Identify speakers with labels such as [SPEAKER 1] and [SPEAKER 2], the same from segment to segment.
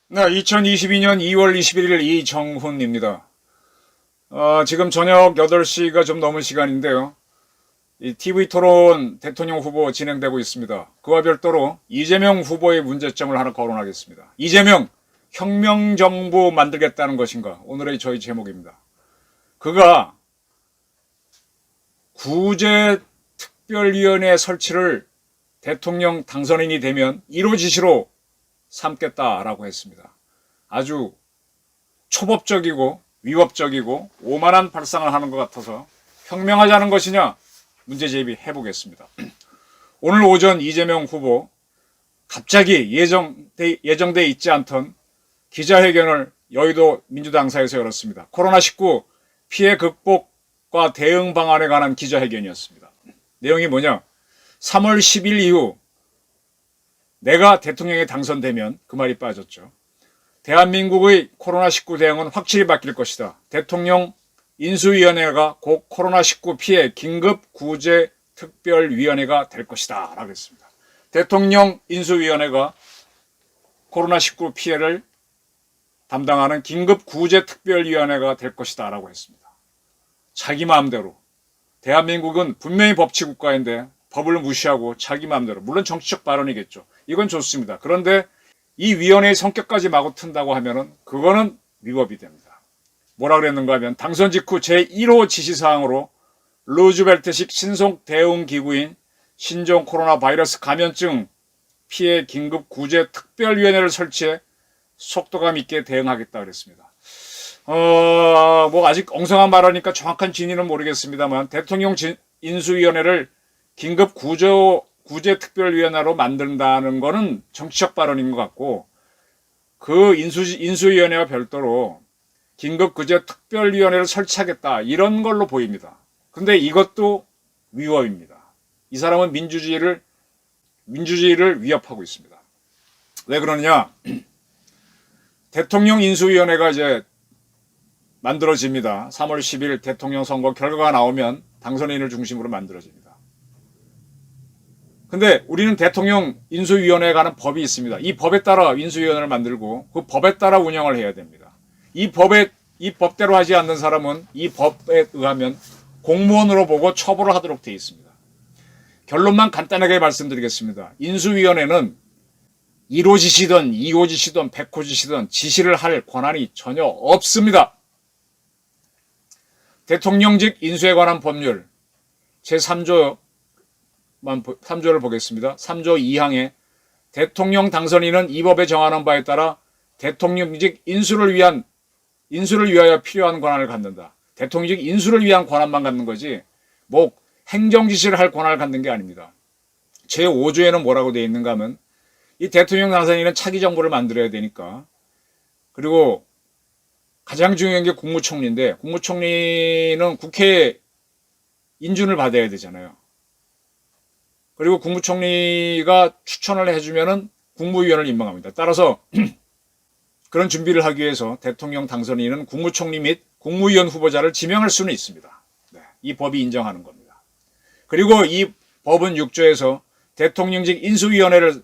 [SPEAKER 1] 네, 2022년 2월 21일 이정훈입니다. 지금 저녁 8시가 좀 넘은 시간인데요. 이 TV토론 대통령 후보 진행되고 있습니다. 그와 별도로 이재명 후보의 문제점을 하나 거론하겠습니다. 이재명, 혁명정부 만들겠다는 것인가? 오늘의 저희 제목입니다. 그가 구제특별위원회 설치를 대통령 당선인이 되면 1호 지시로 삼겠다라고 했습니다. 아주 초법적이고 위법적이고 오만한 발상을 하는 것 같아서 혁명하자는 것이냐 문제 제기해 보겠습니다. 오늘 오전 이재명 후보 갑자기 예정돼 있지 않던 기자회견을 여의도 민주당사에서 열었습니다. 코로나19 피해 극복과 대응 방안에 관한 기자회견이었습니다. 내용이 뭐냐? 3월 10일 이후 내가 대통령에 당선되면 그 말이 빠졌죠. 대한민국의 코로나19 대응은 확실히 바뀔 것이다. 대통령 인수위원회가 곧 코로나19 피해 긴급구제특별위원회가 될 것이다 라고 했습니다. 대통령 인수위원회가 코로나19 피해를 담당하는 긴급구제특별위원회가 될 것이다 라고 했습니다. 자기 마음대로. 대한민국은 분명히 법치국가인데 법을 무시하고 자기 마음대로. 물론 정치적 발언이겠죠. 이건 좋습니다. 그런데 이 위원회의 성격까지 마구 튼다고 하면은 그거는 위법이 됩니다. 뭐라 그랬는가 하면 당선 직후 제1호 지시사항으로 루즈벨트식 신속 대응 기구인 신종 코로나 바이러스 감염증 피해 긴급구제특별위원회를 설치해 속도감 있게 대응하겠다 그랬습니다. 뭐 아직 엉성한 말하니까 정확한 진위는 모르겠습니다만 대통령 인수위원회를 긴급구제특별위원회로 만든다는 거는 정치적 발언인 것 같고 그 인수위원회와 별도로 긴급구제특별위원회를 설치하겠다 이런 걸로 보입니다. 근데 이것도 위법입니다. 이 사람은 민주주의를 위협하고 있습니다. 왜 그러느냐? 대통령 인수위원회가 이제 만들어집니다. 3월 10일 대통령 선거 결과가 나오면 당선인을 중심으로 만들어집니다. 근데 우리는 대통령 인수위원회에 관한 법이 있습니다. 이 법에 따라 인수위원회를 만들고 그 법에 따라 운영을 해야 됩니다. 이 법대로 하지 않는 사람은 이 법에 의하면 공무원으로 보고 처벌을 하도록 되어 있습니다. 결론만 간단하게 말씀드리겠습니다. 인수위원회는 1호 지시든 2호 지시든 100호 지시든 지시를 할 권한이 전혀 없습니다. 대통령직 인수에 관한 법률 제3조를 보겠습니다. 3조 2항에 대통령 당선인은 이 법에 정하는 바에 따라 대통령직 인수를 위하여 필요한 권한을 갖는다. 대통령직 인수를 위한 권한만 갖는 거지 뭐 행정지시를 할 권한을 갖는 게 아닙니다. 제5조에는 뭐라고 되어 있는가 하면 이 대통령 당선인은 차기 정부를 만들어야 되니까 그리고 가장 중요한 게 국무총리인데 국무총리는 국회 인준을 받아야 되잖아요. 그리고 국무총리가 추천을 해주면은 국무위원을 임명합니다. 따라서 그런 준비를 하기 위해서 대통령 당선인은 국무총리 및 국무위원 후보자를 지명할 수는 있습니다. 네, 이 법이 인정하는 겁니다. 그리고 이 법은 6조에서 대통령직 인수위원회를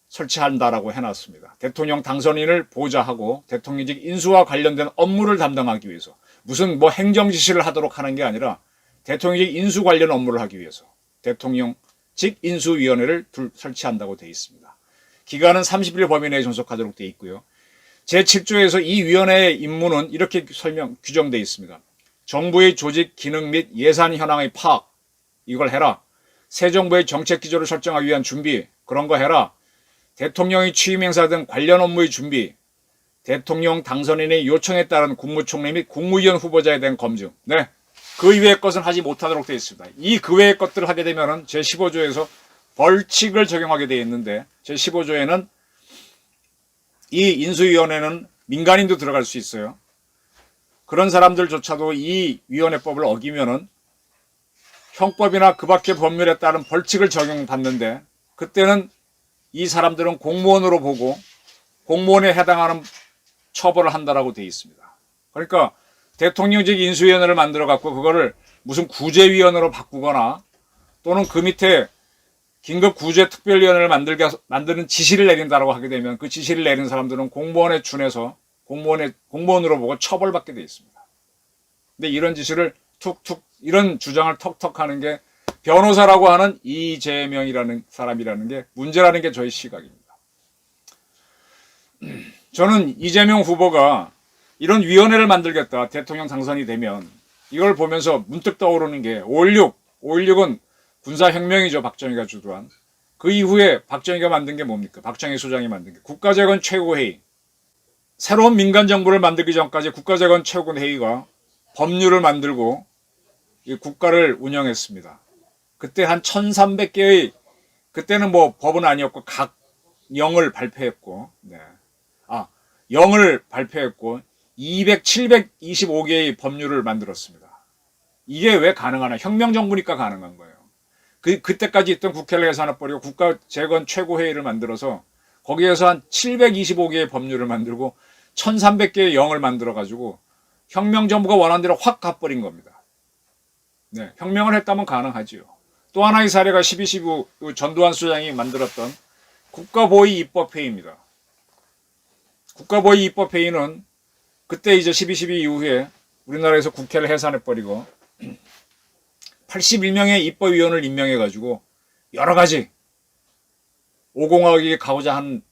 [SPEAKER 1] 설치한다라고 해놨습니다. 대통령 당선인을 보좌하고 대통령직 인수와 관련된 업무를 담당하기 위해서 무슨 뭐 행정지시를 하도록 하는 게 아니라 대통령직 인수 관련 업무를 하기 위해서 대통령직 인수위원회를 설치한다고 되어 있습니다. 기간은 30일 범위 내에 존속하도록 되어 있고요. 제7조에서 이 위원회의 임무는 이렇게 규정되어 있습니다. 정부의 조직, 기능 및 예산 현황의 파악, 이걸 해라. 새 정부의 정책 기조를 설정하기 위한 준비, 그런 거 해라. 대통령의 취임 행사 등 관련 업무의 준비, 대통령 당선인의 요청에 따른 국무총리 및 국무위원 후보자에 대한 검증. 네. 그 이외의 것은 하지 못하도록 되어 있습니다. 이 그 외의 것들을 하게 되면은 제15조에서 벌칙을 적용하게 되어 있는데 제15조에는 이 인수위원회는 민간인도 들어갈 수 있어요. 그런 사람들조차도 이 위원회법을 어기면은 형법이나 그 밖의 법률에 따른 벌칙을 적용받는데 그때는 이 사람들은 공무원으로 보고 공무원에 해당하는 처벌을 한다라고 되어 있습니다. 그러니까 대통령직 인수위원회를 만들어 갖고 그거를 무슨 구제위원회로 바꾸거나 또는 그 밑에 긴급 구제 특별위원회를 만드는 지시를 내린다라고 하게 되면 그 지시를 내린 사람들은 공무원에 준해서 공무원으로 보고 처벌받게 돼 있습니다. 근데 이런 지시를 이런 주장을 턱턱 하는 게 변호사라고 하는 이재명이라는 사람이라는 게 문제라는 게 저희 시각입니다. 저는 이재명 후보가 이런 위원회를 만들겠다, 대통령 당선이 되면 이걸 보면서 문득 떠오르는 게 5.16은 군사혁명이죠. 박정희가 주도한. 그 이후에 박정희가 만든 게 뭡니까? 박정희 소장이 만든 게 국가재건 최고회의. 새로운 민간정부를 만들기 전까지 국가재건 최고회의가 법률을 만들고 이 국가를 운영했습니다. 그때 한 1300개의, 그때는 뭐 법은 아니었고 각 영을 발표했고, 영을 발표했고 725개의 법률을 만들었습니다. 이게 왜 가능하나? 혁명정부니까 가능한 거예요. 그때까지 있던 국회를 해산해버리고 국가재건 최고회의를 만들어서 거기에서 한 725개의 법률을 만들고 1300개의 영을 만들어가지고 혁명정부가 원하는 대로 확 가버린 겁니다. 네, 혁명을 했다면 가능하지요. 또 하나의 사례가 12.12 전두환 수장이 만들었던 국가보위 입법회의입니다. 국가보위 입법회의는 그때 이제 12.12 이후에 우리나라에서 국회를 해산해버리고 81명의 입법위원을 임명해가지고 여러 가지 5공화국이 가고자 하는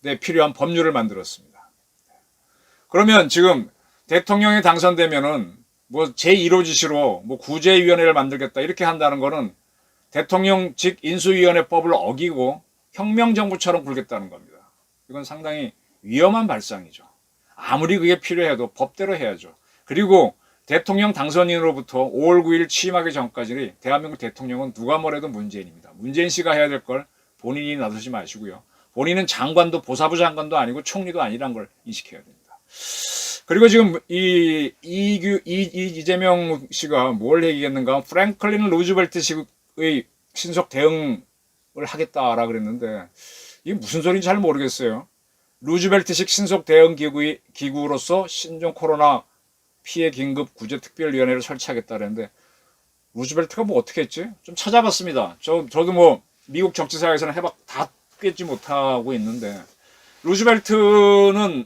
[SPEAKER 1] 데 필요한 법률을 만들었습니다. 그러면 지금 대통령이 당선되면은 뭐 제1호 지시로 뭐 구제위원회를 만들겠다 이렇게 한다는 거는 대통령직 인수위원회법을 어기고 혁명정부처럼 굴겠다는 겁니다. 이건 상당히 위험한 발상이죠. 아무리 그게 필요해도 법대로 해야죠. 그리고 대통령 당선인으로부터 5월 9일 취임하기 전까지 대한민국 대통령은 누가 뭐래도 문재인입니다. 문재인 씨가 해야 될 걸 본인이 나서지 마시고요. 본인은 장관도 보사부 장관도 아니고 총리도 아니란 걸 인식해야 됩니다. 그리고 지금 이재명 씨가 뭘 얘기했는가? 프랭클린 루즈벨트식의 신속 대응을 하겠다라 그랬는데 이게 무슨 소리인지 잘 모르겠어요. 루즈벨트식 신속 대응 기구로서 신종 코로나 피해 긴급 구제 특별위원회를 설치하겠다 그랬는데 루즈벨트가 뭐 어떻게 했지? 좀 찾아봤습니다. 저도 뭐 미국 정치사에서는 다 꿰지 못하고 있는데 루즈벨트는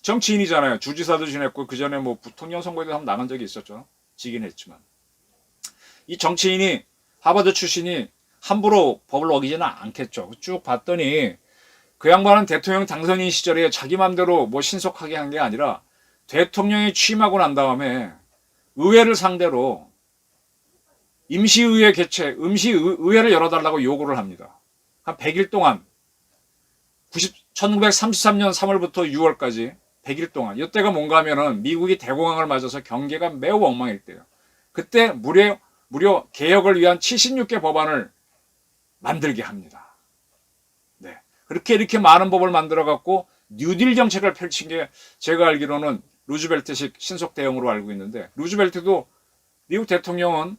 [SPEAKER 1] 정치인이잖아요. 주지사도 지냈고 그 전에 뭐 부통령 선거에도 한번 나간 적이 있었죠. 지긴 했지만 이 정치인이 하버드 출신이 함부로 법을 어기지는 않겠죠. 쭉 봤더니 그 양반은 대통령 당선인 시절에 자기 맘대로 뭐 신속하게 한 게 아니라 대통령이 취임하고 난 다음에 의회를 상대로 임시의회 개최, 임시의회를 열어달라고 요구를 합니다. 한 100일 동안 1933년 3월부터 6월까지 100일 동안. 이때가 뭔가 하면은 미국이 대공황을 맞아서 경계가 매우 엉망일 때예요. 그때 무려 개혁을 위한 76개 법안을 만들게 합니다. 네. 이렇게 많은 법을 만들어 갖고 뉴딜 정책을 펼친 게 제가 알기로는 루즈벨트식 신속 대응으로 알고 있는데 루즈벨트도 미국 대통령은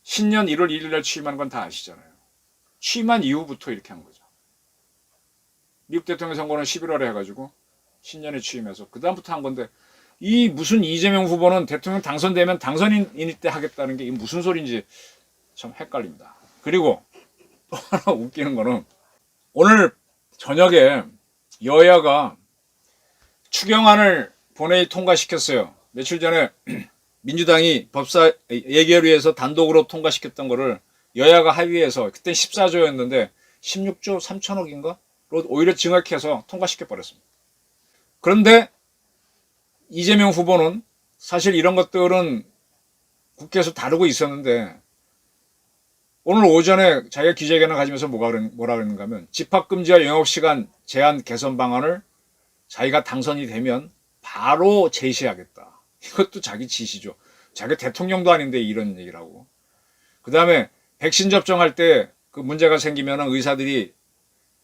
[SPEAKER 1] 신년 1월 1일 날 취임한 건 다 아시잖아요. 취임한 이후부터 이렇게 한 거죠. 미국 대통령 선거는 11월에 해가지고 신년에 취임해서 그 다음부터 한 건데 이 무슨 이재명 후보는 대통령 당선되면 당선인일 때 하겠다는 게 무슨 소리인지 참 헷갈립니다. 그리고 또 하나 웃기는 거는 오늘 저녁에 여야가 추경안을 본회의 통과시켰어요. 며칠 전에 민주당이 법사 예결위에서 단독으로 통과시켰던 거를 여야가 합의해서 그때 14조였는데 16조 3천억인가? 로 오히려 증액해서 통과시켜 버렸습니다. 그런데 이재명 후보는 사실 이런 것들은 국회에서 다루고 있었는데 오늘 오전에 자기가 기자회견을 가지면서 뭐라 그랬는가 하면 집합금지와 영업시간 제한 개선 방안을 자기가 당선이 되면 바로 제시하겠다. 이것도 자기 지시죠. 자기 대통령도 아닌데 이런 얘기를 하고. 그 다음에 백신 접종할 때 그 문제가 생기면 의사들이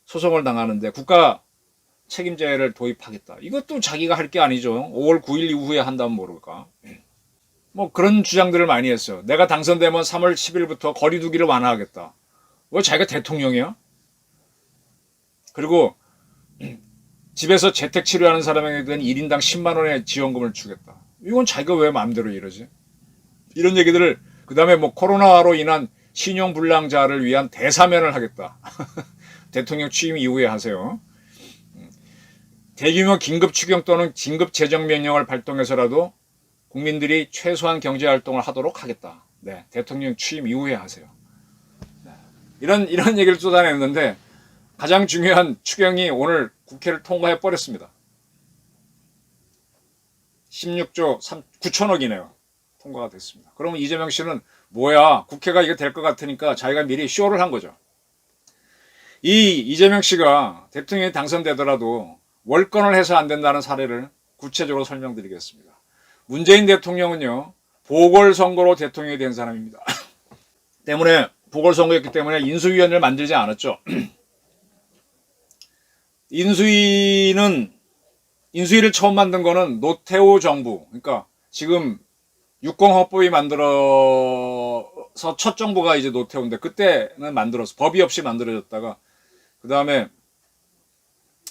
[SPEAKER 1] 소송을 당하는데 국가 책임제를 도입하겠다. 이것도 자기가 할 게 아니죠. 5월 9일 이후에 한다면 모를까. 뭐 그런 주장들을 많이 했어요. 내가 당선되면 3월 10일부터 거리 두기를 완화하겠다. 왜 자기가 대통령이야? 그리고 집에서 재택 치료하는 사람에게 대한 1인당 10만 원의 지원금을 주겠다. 이건 자기가 왜 마음대로 이러지? 이런 얘기들을 그다음에 뭐 코로나로 인한 신용불량자를 위한 대사면을 하겠다. 대통령 취임 이후에 하세요. 대규모 긴급 추경 또는 긴급 재정 명령을 발동해서라도 국민들이 최소한 경제 활동을 하도록 하겠다. 네, 대통령 취임 이후에 하세요. 네, 이런 얘기를 쏟아냈는데 가장 중요한 추경이 오늘 국회를 통과해 버렸습니다. 16조 9천억이네요. 통과가 됐습니다. 그러면 이재명 씨는 뭐야? 국회가 이게 될 것 같으니까 자기가 미리 쇼를 한 거죠. 이 이재명 씨가 대통령이 당선되더라도 월권을 해서 안 된다는 사례를 구체적으로 설명드리겠습니다. 문재인 대통령은요, 보궐선거로 대통령이 된 사람입니다. 때문에 보궐선거였기 때문에 인수위원회를 만들지 않았죠. 인수위를 처음 만든 거는 노태우 정부, 그러니까 지금 육공헌법이 만들어서 첫 정부가 이제 노태우인데 그때는 만들어서 법이 없이 만들어졌다가 그 다음에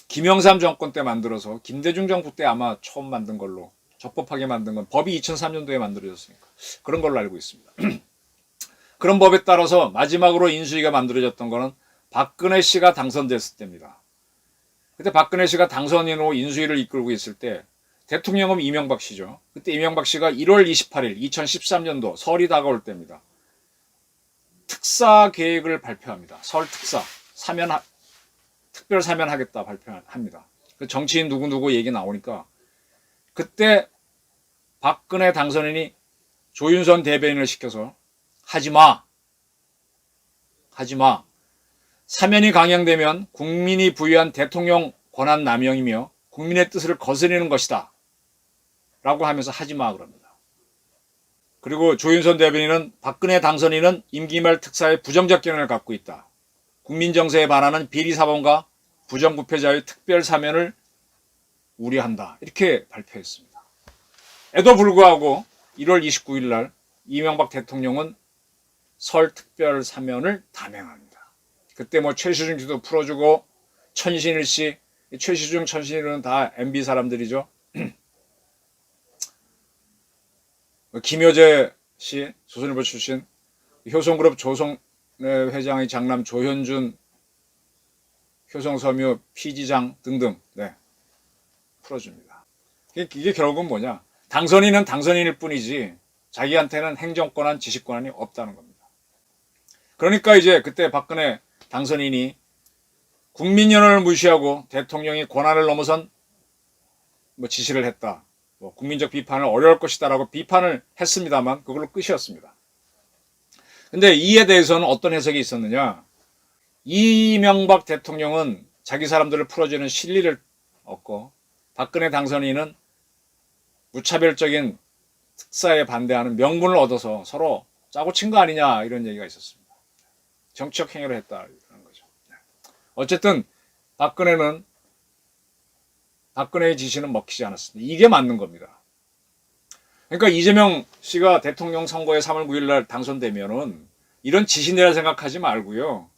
[SPEAKER 1] 김영삼 정권 때 만들어서 김대중 정부 때 아마 처음 만든 걸로 적법하게 만든 건 법이 2003년도에 만들어졌으니까 그런 걸로 알고 있습니다. 그런 법에 따라서 마지막으로 인수위가 만들어졌던 거는 박근혜 씨가 당선됐을 때입니다. 그때 박근혜 씨가 당선인으로 인수위를 이끌고 있을 때 대통령은 이명박 씨죠. 그때 이명박 씨가 1월 28일 2013년도 설이 다가올 때입니다. 특사 계획을 발표합니다. 설 특사 특별 사면하겠다 발표합니다. 정치인 누구누구 얘기 나오니까 그때 박근혜 당선인이 조윤선 대변인을 시켜서 하지마. 사면이 강행되면 국민이 부여한 대통령 권한 남용이며 국민의 뜻을 거스르는 것이다. 라고 하면서 하지마 그럽니다. 그리고 조윤선 대변인은 박근혜 당선인은 임기 말 특사의 부정적 견해를 갖고 있다. 국민 정세에 반하는 비리사범과 부정부패자의 특별 사면을 우려한다. 이렇게 발표했습니다. 에도 불구하고 1월 29일 날 이명박 대통령은 설 특별 사면을 단행합니다. 그때 뭐 최시중 씨도 풀어주고 천신일 씨, 최시중, 천신일은 다 MB 사람들이죠. 김효재 씨, 조선일보 출신, 효성그룹 조성래 회장의 장남 조현준, 효성섬유 피지장 등등, 네, 풀어줍니다. 이게 결국은 뭐냐? 당선인은 당선인일 뿐이지 자기한테는 행정권한 지시권한이 없다는 겁니다. 그러니까 이제 그때 박근혜 당선인이 국민 연원을 무시하고 대통령이 권한을 넘어선 뭐 지시를 했다. 뭐 국민적 비판을 어려울 것이다라고 비판을 했습니다만 그걸로 끝이었습니다. 근데 이에 대해서는 어떤 해석이 있었느냐? 이명박 대통령은 자기 사람들을 풀어주는 실리를 얻고 박근혜 당선인은 무차별적인 특사에 반대하는 명분을 얻어서 서로 짜고 친 거 아니냐 이런 얘기가 있었습니다. 정치적 행위를 했다 이런 거죠. 어쨌든 박근혜의 지시는 먹히지 않았습니다. 이게 맞는 겁니다. 그러니까 이재명 씨가 대통령 선거에 3월 9일 날 당선되면은 이런 지시 내라 생각하지 말고요.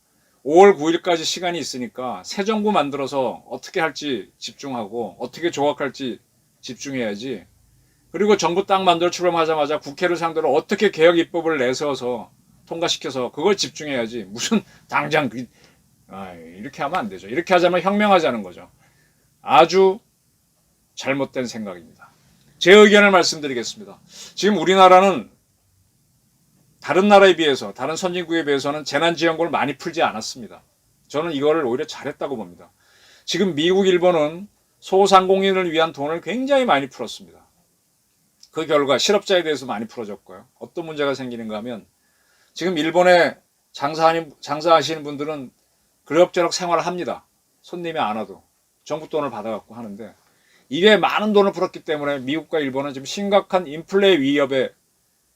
[SPEAKER 1] 5월 9일까지 시간이 있으니까 새 정부 만들어서 어떻게 할지 집중하고 어떻게 조각할지 집중해야지. 그리고 정부 딱 만들어 출범하자마자 국회를 상대로 어떻게 개혁 입법을 내세워서 통과시켜서 그걸 집중해야지. 무슨 당장 이렇게 하면 안 되죠. 이렇게 하자면 혁명하자는 거죠. 아주 잘못된 생각입니다. 제 의견을 말씀드리겠습니다. 지금 우리나라는 다른 나라에 비해서, 다른 선진국에 비해서는 재난지원금을 많이 풀지 않았습니다. 저는 이거를 오히려 잘했다고 봅니다. 지금 미국, 일본은 소상공인을 위한 돈을 굉장히 많이 풀었습니다. 그 결과 실업자에 대해서 많이 풀어졌고요. 어떤 문제가 생기는가 하면 지금 일본에 장사하시는 분들은 그럭저럭 생활을 합니다. 손님이 안 와도 정부 돈을 받아갖고 하는데 이게 많은 돈을 풀었기 때문에 미국과 일본은 지금 심각한 인플레 위협에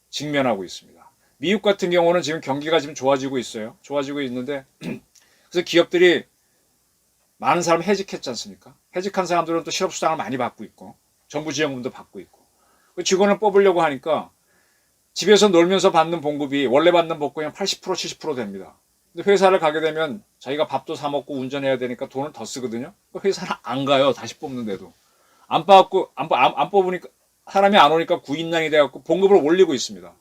[SPEAKER 1] 직면하고 있습니다. 미국 같은 경우는 지금 경기가 지금 좋아지고 있어요. 좋아지고 있는데 그래서 기업들이 많은 사람 해직했지 않습니까? 해직한 사람들은 또 실업수당을 많이 받고 있고 정부 지원금도 받고 있고 직원을 뽑으려고 하니까 집에서 놀면서 받는 봉급이 원래 받는 복권이 한 80% 70% 됩니다. 근데 회사를 가게 되면 자기가 밥도 사 먹고 운전해야 되니까 돈을 더 쓰거든요. 회사는 안 가요. 다시 뽑는데도 안 뽑으니까 사람이 안 오니까 구인난이 돼갖고 봉급을 올리고 있습니다.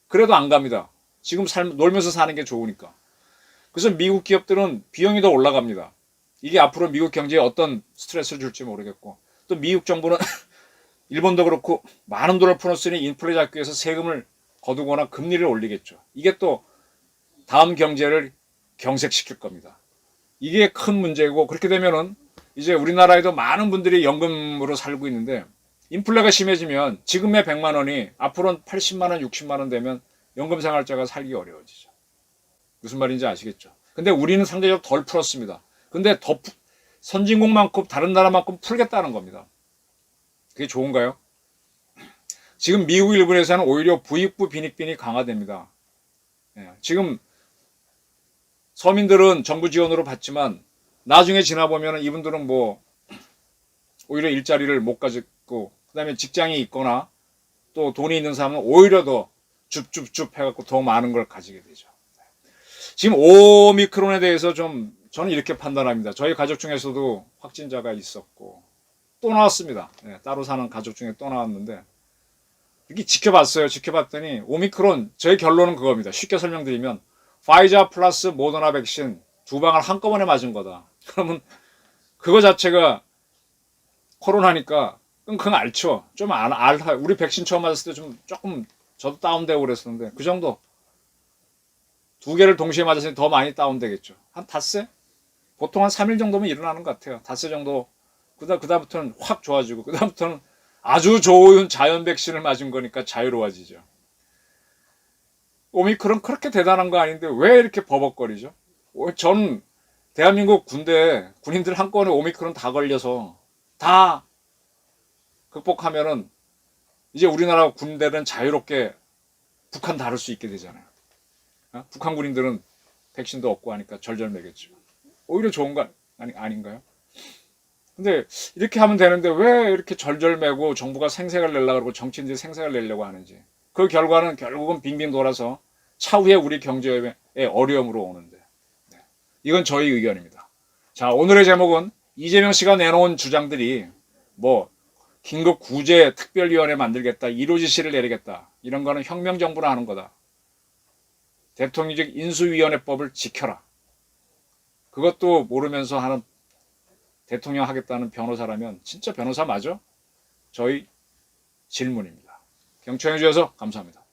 [SPEAKER 1] 그래도 안 갑니다. 지금 놀면서 사는 게 좋으니까. 그래서 미국 기업들은 비용이 더 올라갑니다. 이게 앞으로 미국 경제에 어떤 스트레스를 줄지 모르겠고, 또 미국 정부는 일본도 그렇고 많은 돈을 풀었으니 인플레 잡기 위해서 세금을 거두거나 금리를 올리겠죠. 이게 또 다음 경제를 경색시킬 겁니다. 이게 큰 문제고, 그렇게 되면은 이제 우리나라에도 많은 분들이 연금으로 살고 있는데, 인플레가 심해지면 지금의 100만 원이 앞으로는 80만 원, 60만 원 되면 연금 생활자가 살기 어려워지죠. 무슨 말인지 아시겠죠? 근데 우리는 상대적으로 덜 풀었습니다. 근데 더 선진국만큼 다른 나라만큼 풀겠다는 겁니다. 그게 좋은가요? 지금 미국 일본에서는 오히려 부익부 빈익빈이 강화됩니다. 지금 서민들은 정부 지원으로 받지만 나중에 지나보면 이분들은 뭐 오히려 일자리를 못 가지고, 그 다음에 직장이 있거나 또 돈이 있는 사람은 오히려 더 줍줍줍 해갖고 더 많은 걸 가지게 되죠. 지금 오미크론에 대해서 좀 저는 이렇게 판단합니다. 저희 가족 중에서도 확진자가 있었고 또 나왔습니다. 따로 사는 가족 중에 또 나왔는데, 이렇게 지켜봤어요. 지켜봤더니 오미크론, 저의 결론은 그겁니다. 쉽게 설명드리면 파이자 플러스 모더나 백신 2방을 한꺼번에 맞은 거다. 그러면 그거 자체가 코로나니까 끙끙 앓죠. 좀 우리 백신 처음 맞았을 때 좀 조금 저도 다운되고 그랬었는데, 그 정도 2개를 동시에 맞았으니 더 많이 다운되겠죠. 한 닷새? 보통 한 3일 정도면 일어나는 것 같아요. 닷새 정도. 그다음부터는 확 좋아지고, 그다음부터는 아주 좋은 자연 백신을 맞은 거니까 자유로워지죠. 오미크론 그렇게 대단한 거 아닌데 왜 이렇게 버벅거리죠? 전 대한민국 군인들 한꺼번에 오미크론 다 걸려서 다 극복하면은 이제 우리나라 군대는 자유롭게 북한 다룰 수 있게 되잖아요. 북한 군인들은 백신도 없고 하니까 절절매겠죠. 오히려 좋은 거 아닌가요? 근데 이렇게 하면 되는데 왜 이렇게 절절매고 정부가 생색을 내려고 그러고 정치인들이 생색을 내려고 하는지. 그 결과는 결국은 빙빙 돌아서 차후에 우리 경제의 어려움으로 오는데. 이건 저희 의견입니다. 자, 오늘의 제목은 이재명 씨가 내놓은 주장들이 뭐 긴급 구제 특별위원회 만들겠다, 1호 지시를 내리겠다, 이런 거는 혁명정부나 하는 거다. 대통령직 인수위원회법을 지켜라. 그것도 모르면서 하는 대통령 하겠다는 변호사라면 진짜 변호사 맞아? 저희 질문입니다. 경청해 주셔서 감사합니다.